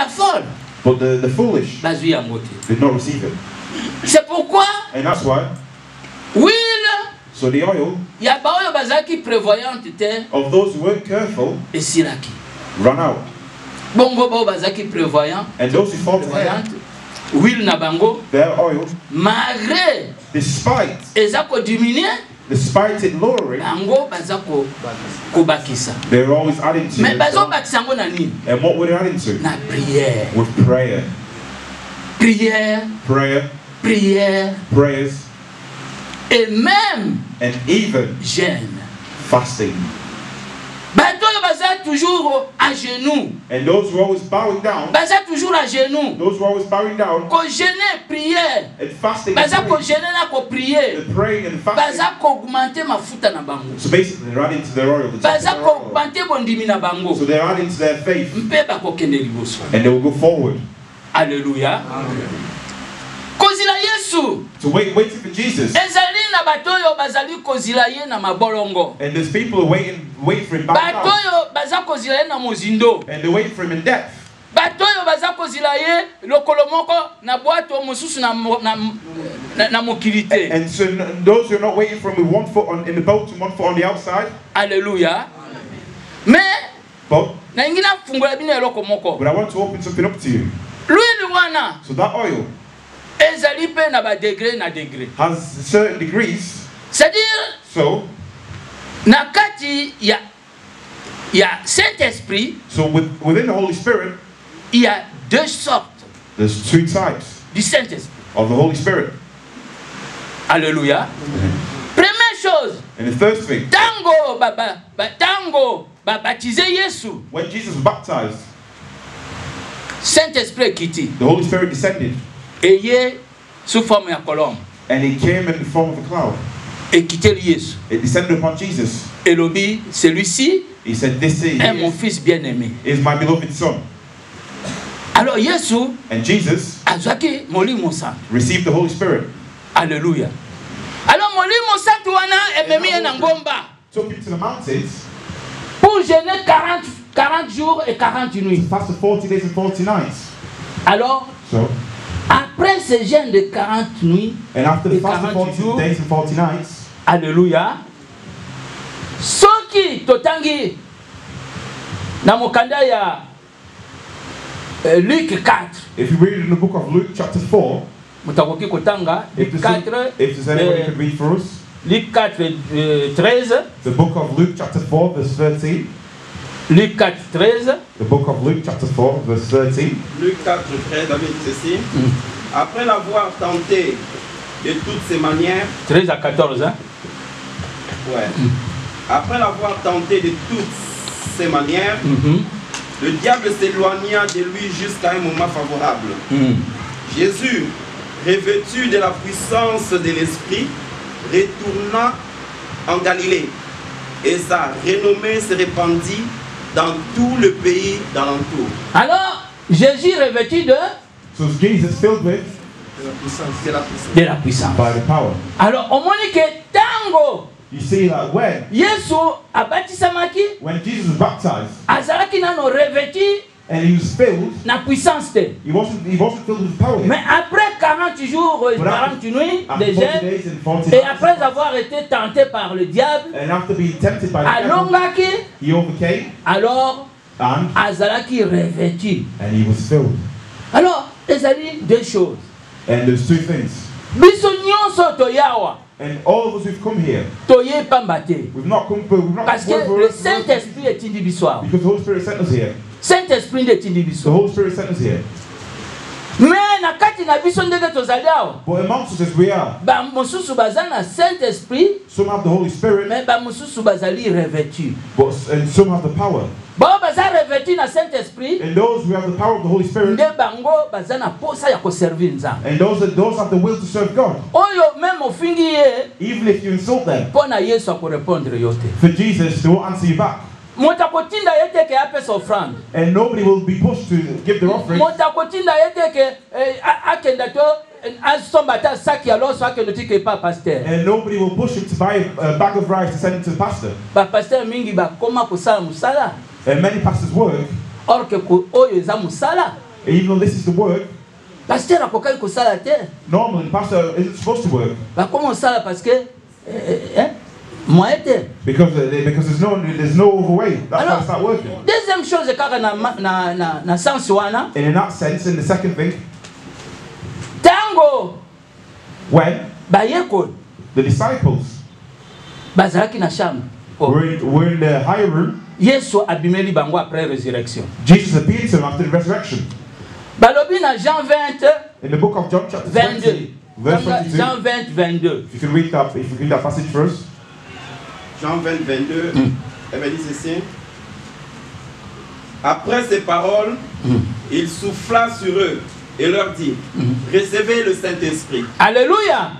folle. But the foolish Bazui ya mote. did not receive it. C'est pourquoi And that's why, huile so the oil ya baoyo bazaki prévoyante te of those who weren't careful esilaki. ran out. Bongo bao bazaki prévoyant. And those who fought ahead, Huile na bango their oil, malgré despite ezako diminuer it lowering, bango bazako kubakisa. they were always adding to Mais it. bazo bakisa ngo na nini? And what were they adding to? Na prière. With prayer. Prière, Prayer, prière prayers, et même and even jeûne. fasting. Bato yo baza toujours à genoux. And those who are always bowing down, Baza toujours à genoux. those who are always bowing down Ko jeûner, prière. and fasting, Baza and ko jeûner na ko prier. praying and fasting. Baza ko augmenter mafuta na bango. So basically, they're adding to their oil. The top of Baza their ko oil. augmenter bondimi na bango. So they're adding to their faith, Mpe ba ko kende liboso. and they will go forward. Alléluia. Kozila Yesu. So waiting for Jesus. Ezali na batoyo bazali kozila ye na mabolongo. And there's people who waiting for him back down. Batoyo baza kozila ye na mozindo. And they're waiting for him in depth. Batoyo baza kozila ye lokolo moko na bwato mosusu na mokilite. And so those who are not waiting for him with one foot in the boat and one foot on the outside. Alléluia. Mais But na ingina fungula bino eloko moko. I want to open something up to you. L'huile wana So that oil ezali pe na ba degré na degré. has certain degrees. C'est-à-dire So na kati ya Saint-Esprit, so within the Holy Spirit, il y a deux sortes there's two types du Saint-Esprit. of the Holy Spirit. Alléluia. Première chose, And the first thing, tango baptisé Yesu, when Jesus was baptized, Saint-Esprit quitté. the Holy Spirit descended, Et yé sous forme ya colombe. and he came in the form of a cloud. Et quitté Yesu. It descended upon Jesus. Et l'obi, celui-ci He said, "This est mon fils bien-aimé. is my beloved son." Alors Yesu And Jesus azwaki molimo santo. received the Holy Spirit, Alléluia. Alors molimo santo wana ememi ye na ngomba took him to the mountains, pour jeûner 40 jours et 40 nuits. fasted 40 days and 40 nights. Alors So, après ce jeûne de 40 nuits, and after the et fast of 40 40 jours, days and 40 nights, Alléluia. Soki totangi na mokanda ya Luc 4. if you read in the book of Luke chapter 4, Mutakoki kotanga Luc if 4. there's anyone who could read for us, Luc 4 13. the book of Luke chapter 4 verse 13, Luc 4 13. the book of Luke chapter 4 verse 13. Luc 4, 13, David, ceci. Après l'avoir tenté de toutes ces manières, 13 à 14, hein? ouais. Après l'avoir tenté de toutes ces manières, le diable s'éloigna de lui jusqu'à un moment favorable. Jésus, revêtu de la puissance de l'Esprit, retourna en Galilée et sa renommée se répandit dans tout le pays d'alentour. Alors, Jésus revêtu de So Jesus filled with la puissance. by the power. Alors, on m'a dit que tango You see that Yesu abatisamaki when Jesus was baptized azalaki nano revêtu and he was filled, na puissance te. he wasn't filled with power yet. Mais après 40 jours et 40 nuits After de 40 jeûne, days and 40 et nights, après avoir été tenté par le diable, and after being tempted by the devil, alongaki, he overcame alors and azalaki revêtu. he was filled. Alors, ezali deux choses. And there's two things. Biso nyonso toyawa, And all of us who've come here, toye pamba te. we've not come Parce que for le Saint-Esprit est indi biso. because the Holy Spirit sent us here. Saint-Esprit est indi The biso. Holy Spirit sent us here. Mais na kati na biso ndenge tozali awa, But amongst us as we are, ba mosusu baza na Saint-Esprit, some have the Holy Spirit, mais ba mosusu bazali revêtu. and some have the power. Ba baza revêtu na Saint-Esprit, And those who have the power of the Holy Spirit, nde bango baza na posa ya koservir Nzambe. and those have the will to serve God. Oyo même ofingi ye, Even if you insult them, pona Yesu akorepondre yote. for Jesus, they won't answer you back. Moto akotinda yete ke apesa offrande. And nobody will be pushed to give their offering. Moto akotinda yete ke akenda to asomba ta saki ya loso akenda tike pa pasteur. And nobody will push him to buy a bag of rice to send it to the pastor. Ba pasteur mingi ba koma kosala musala. And many pastors work, Or que oyo eza musala. even though this is the work, pasteur akokai kosala te. normally the pastor isn't supposed to work. Ba comment ça parce que moi était. Because there's no other way. That's how Alors, it's not working. deuxième chose kaka na sens wana. And in that sense, in the second thing, Tango when bayeko the disciples bazalaki na chambre. were in the higher room, Yesu abimeli bango après résurrection. Jesus appeared to them after the resurrection. Balobi na Jean 20 In the book of John chapter 22. 20, verse 22, Jean 20 22. if you can read that passage first. Jean 20, 22, elle me dit ceci. Après ces paroles, il souffla sur eux et leur dit, recevez le Saint-Esprit. Alléluia.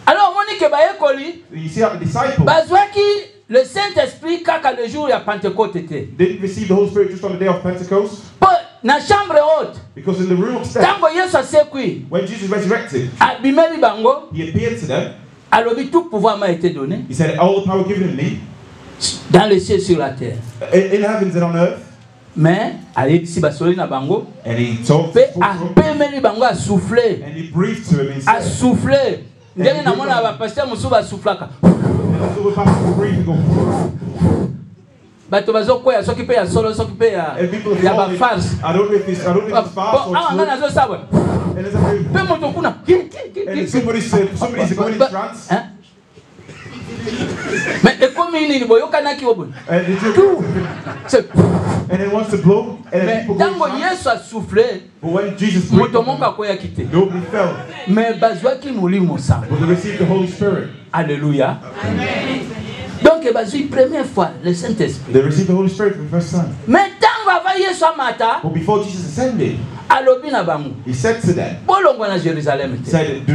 Alors Monique bayekoli You see how the disciples bazwaki le Saint-Esprit kaka le jour ya Pentecôte était. didn't receive the Holy Spirit just on the day of Pentecost, Po na chambre haute. because in the room upstairs, Tango Yesu asekwi when Jesus resurrected, abimeli bango he appeared to them. alobi tout pouvoir m'a été donné He said, all the power given me dans les cieux sur la terre. in heavens and on earth. Mais ayebisi basoli na bango And he told pe them, apemeli bango a souffler. and he breathed to him and A said, souffler. Ndenge na mona ba pasteur musu ba soufflaka. and the pastor will breathe and go, Bato bazokoya soki pe ya solo soki pe ya and people ya ba are farce. I don't know if it's fast or Ah ngana true. zo sabwe. And there's a Pe moto kuna. and somebody's going in trance. Hein? Mais ekomi nini boyokanaki obo. And he took, C'est and it wants to blow, and then mais people go in tango trance. Yesu a soufflé, But when Jesus breathed, moto moko akoya kite. nobody fell. Mais bazwaki molimo sango. But they received the Holy Spirit. Alléluia. Donc bazwi première fois le Saint-Esprit. They received the Holy Spirit for the first time. Mais tango ava Yesu amata, But before Jesus ascended, alobi na bango. he said to them, Bolongo na Jérusalem he te. said,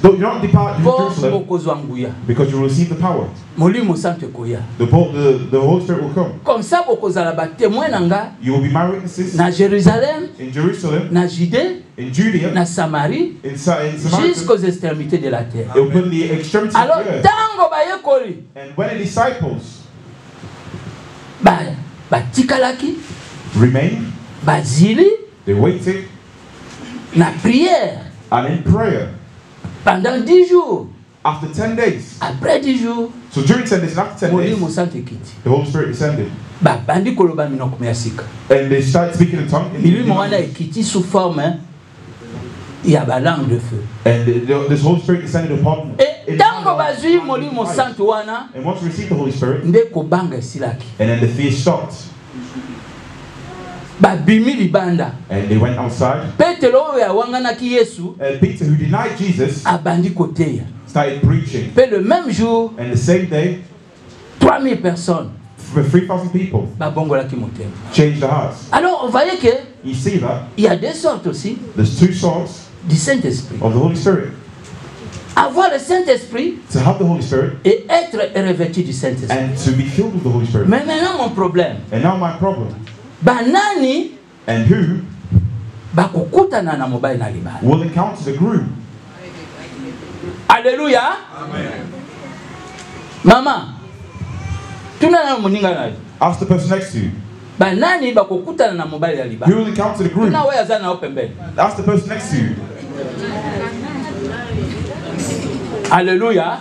do not depart from Po Jerusalem, bokozwa nguya. because you will receive the power. Molimo santo koya. The Holy Spirit will come. Comme ça bokozala ba témoin nanga You will be my witnesses na Jérusalem, in Jerusalem, na Judée, in Judea, na Samarie, in Samaria, jusqu'aux extrémités de la terre. upon the extremities of Alors the earth. tango bayekoli And when the disciples batikalaki remained, bazili they waited, na prière and in prayer, pendant 10 jours. after 10 days, Après 10 jours, so during 10 days, and after 10 molimo days, santo ekiti. the Holy Spirit descended. Babandi koloba minoko ya sika. And they started speaking in tongues. Milimo wana ekiti sous forme ya ba langue de feu. And this Holy Spirit descended upon them. Et tango bazwi molimo santo wana And once we received the Holy Spirit, nde kobanga esilaki. and then the fear stopped, Babimi libanda. and they went outside. Petelo oyo awanganaki Yesu And Peter, who denied Jesus, abandi koteya. started preaching. Pe le même jour, And the same day, 3000 personnes for 3,000 people babongolaki motema. changed their hearts. Alors on voyait que You see that? il y a deux sortes aussi There's two sorts du Saint-Esprit. of the Holy Spirit. Avoir le Saint-Esprit To have the Holy Spirit et être revêtu du Saint-Esprit. and to be filled with the Holy Spirit. Mais maintenant mon problème, And now my problem. banani And who bakokutana na mobali na libala. will encounter the groom? Alléluia. Mama, tuna na moninga na. Ask the person next to you. Banani bakokutana na mobali ya Who libala. will encounter the groom? Tuna wewe azana na pembeni. Ask the person next to you. Alléluia.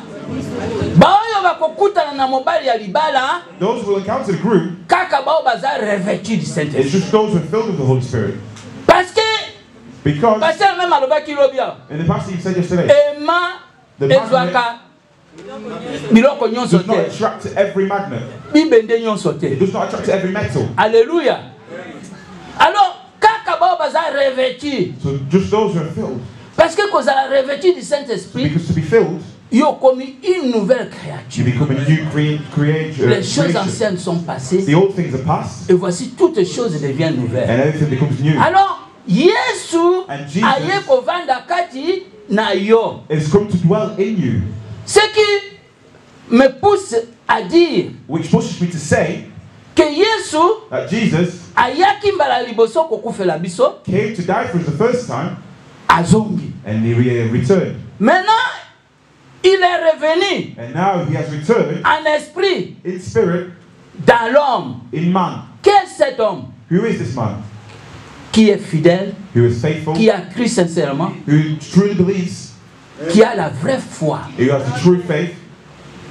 Baoyo bakokutana na mobali ya libala Those who will encounter the groom, kaka bao baza revêtu du it's Saint-Esprit. just those who are filled with the Holy Spirit. Parce que Because, pasteur même alobaki lobia. in the passage you said yesterday, Ema The magnet ezwaka biloko nyonso does not te. attract to every magnet. Bibende nyonso It te. does not attract to every metal. Alléluia. Alors kaka bao baza revêtu. So just those who are filled. Parce que kozala revêtu du Saint-Esprit, Because to be filled, yo commis une nouvelle you créature. become a new creation. Les choses anciennes sont passées The old things are past, et voici toutes choses deviennent nouvelles. and everything becomes new. Alors Yesu And Jesus aye kovanda kati na yo. It's come to dwell in you, Ce qui me pousse à dire which pushes me to say que Yesu that Jesus ayaki mbala liboso kokufela biso came to die for us the first time, azongi. and he returned. Maintenant, il est revenu And now he has returned en esprit in spirit dans l'homme. in man. Quel est cet homme Who is this man? qui est fidèle, who is faithful, qui a cru sincèrement, who truly believes, qui a la vraie foi. who has the true faith.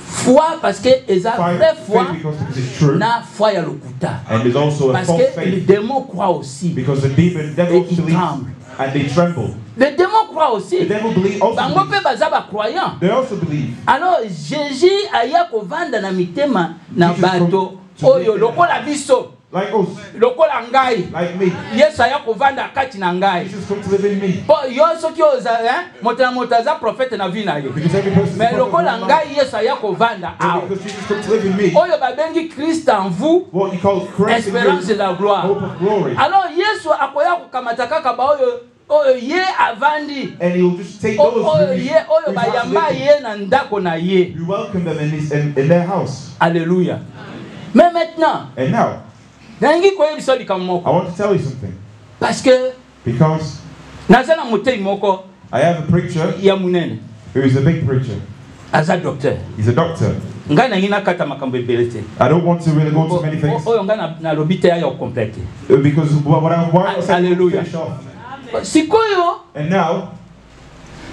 Foi parce que ils ont vraie foi, Faith because it's true. na foi ya lokuta. And there's also a Parce false que les faith démons croient aussi. because the devil ils believes tremblent. and they tremble. Les démons croient aussi. The devil also Bango pe believes. baza ba croyant. They also believe. Alors Jésus aya kovanda na mitema na Jesus bato to oyo live in lokola biso. Like us, Lokola ngai. like me. Yesu aya kovanda kati na ngai. Jesus come to live in me. Po yo soki oza moto na moto aza prophète na vie na ye. Because every person is Mais a prophet lokola of my life. ngai Yesu aya kovanda But awa. because Jesus come to live in me. Oyo babengi Christ en vous, What you call Christ in espérance de you, la gloire. hope of glory. Alors Yesu akoya kukamata kaka ba oyo ye avandi. And he'll just take those Oyo who ye oyo bayamba ye na ndako na ye. you welcome them in their house. Alléluia. Mais maintenant, And now, nangi koyebisa I likambo moko. want to tell you something. Parce que Because naza na motei moko I have a preacher ya munene. who is a big preacher. Aza docteur. He's a doctor. Ngai nangi nakata makambo ebele te. I don't want to really go into many things. Oyo ngai na lobi te ya complete. Because what I say Hallelujah. finish off. Sikoyo And now,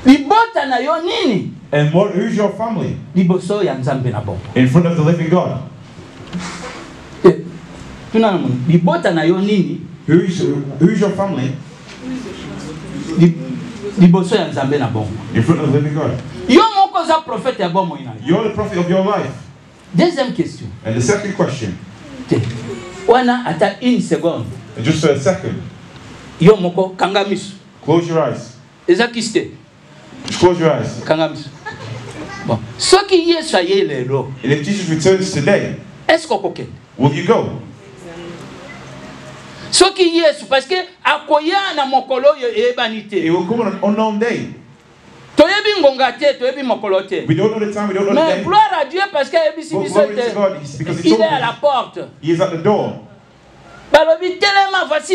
libota na yo nini? and who's your family? Liboso ya Nzambe na bongo. In front of the living God. Tuna na moni. Libota na yo nini? Who's your family? Liboso ya Nzambe na bongo. In front of the living God. Yo moko za prophète ya bomo ina. You're the prophet of your life. Deuxième question. And the second question, Te. Wana ata une seconde. and just for a second, Yo moko kanga miso. close your eyes. Eza kiste. Just close your eyes. Kanga miso. Bon. Soki Yesu aye lelo. And if Jesus returns today, Est-ce qu'on koke? will you go? Soki Yesu parce que akoya na mokolo yo ebanite. It will come on an unknown day. Toyebi ngonga te, toyebi mokolo te. We don't know the time, we don't know the Mais day. gloire à Dieu parce que ebisi But biso glory to te. God, because he Il told est à la us porte. he is at the door. Balobi telema voici